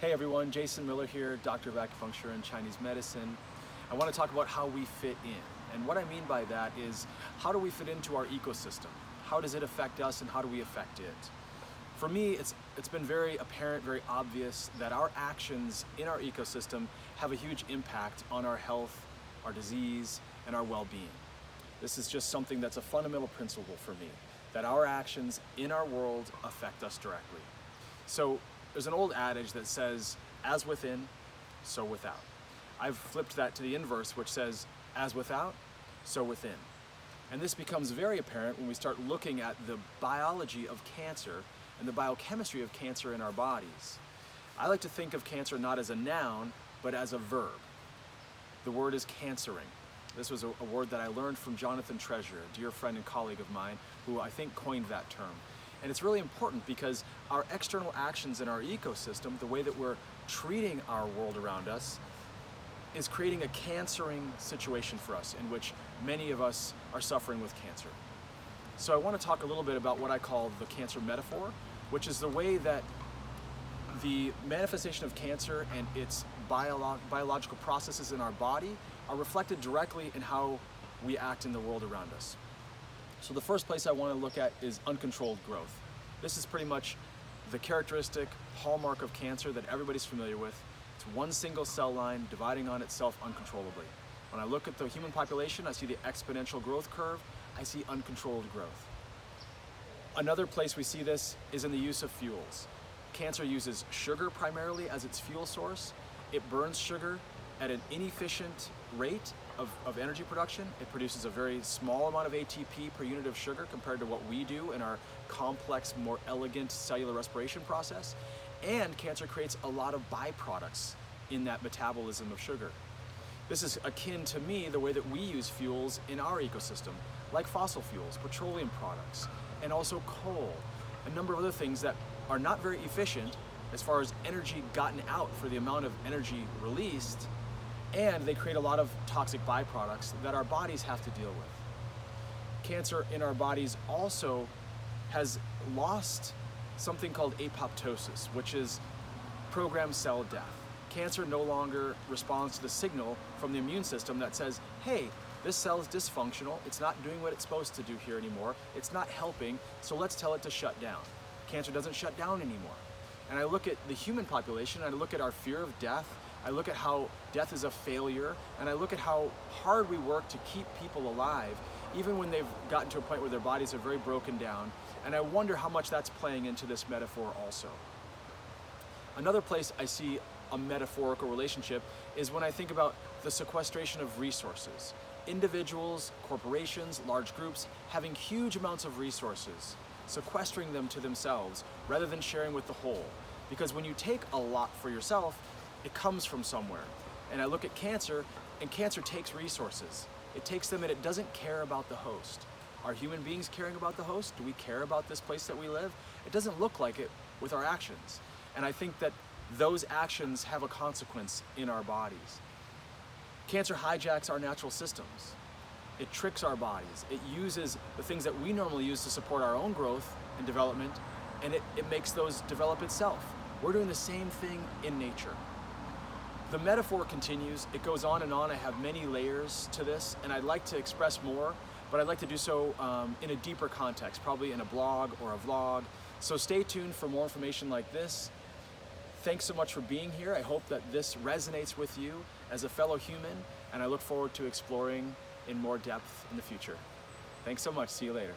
Hey everyone, Jason Miller here, Doctor of Acupuncture and Chinese Medicine. I want to talk about how we fit in. And what I mean by that is, how do we fit into our ecosystem? How does it affect us and how do we affect it? For me, it's been very apparent, very obvious that our actions in our ecosystem have a huge impact on our health, our disease, and our well-being. This is just something that's a fundamental principle for me, that our actions in our world affect us directly. So there's an old adage that says, as within, so without. I've flipped that to the inverse, which says, as without, so within. And this becomes very apparent when we start looking at the biology of cancer and the biochemistry of cancer in our bodies. I like to think of cancer not as a noun, but as a verb. The word is cancering. This was a word that I learned from Jonathan Treasure, a dear friend and colleague of mine, who I think coined that term. And it's really important because our external actions in our ecosystem, the way that we're treating our world around us, is creating a cancering situation for us in which many of us are suffering with cancer. So I want to talk a little bit about what I call the cancer metaphor, which is the way that the manifestation of cancer and its biological processes in our body are reflected directly in how we act in the world around us. So the first place I want to look at is uncontrolled growth. This is pretty much the characteristic hallmark of cancer that everybody's familiar with. It's one single cell line dividing on itself uncontrollably. When I look at the human population, I see the exponential growth curve. I see uncontrolled growth. Another place we see this is in the use of fuels. Cancer uses sugar primarily as its fuel source. It burns sugar at an inefficient rate of energy production. It produces a very small amount of ATP per unit of sugar compared to what we do in our complex, more elegant cellular respiration process. And cancer creates a lot of byproducts in that metabolism of sugar. This is akin to me the way that we use fuels in our ecosystem, like fossil fuels, petroleum products, and also coal, a number of other things that are not very efficient as far as energy gotten out for the amount of energy released, and they create a lot of toxic byproducts that our bodies have to deal with. Cancer in our bodies also has lost something called apoptosis, which is programmed cell death. Cancer no longer responds to the signal from the immune system that says, hey, this cell is dysfunctional, it's not doing what it's supposed to do here anymore, it's not helping, so let's tell it to shut down. Cancer doesn't shut down anymore. And I look at the human population, I look at our fear of death, I look at how death is a failure, and I look at how hard we work to keep people alive, even when they've gotten to a point where their bodies are very broken down, and I wonder how much that's playing into this metaphor also. Another place I see a metaphorical relationship is when I think about the sequestration of resources. Individuals, corporations, large groups having huge amounts of resources, sequestering them to themselves rather than sharing with the whole. Because when you take a lot for yourself, it comes from somewhere. And I look at cancer, and cancer takes resources. It takes them and it doesn't care about the host. Are human beings caring about the host? Do we care about this place that we live? It doesn't look like it with our actions. And I think that those actions have a consequence in our bodies. Cancer hijacks our natural systems. It tricks our bodies. It uses the things that we normally use to support our own growth and development, and it makes those develop itself. We're doing the same thing in nature. The metaphor continues, it goes on and on. I have many layers to this, and I'd like to express more, but I'd like to do so in a deeper context, probably in a blog or a vlog. So stay tuned for more information like this. Thanks so much for being here. I hope that this resonates with you as a fellow human, and I look forward to exploring in more depth in the future. Thanks so much. See you later.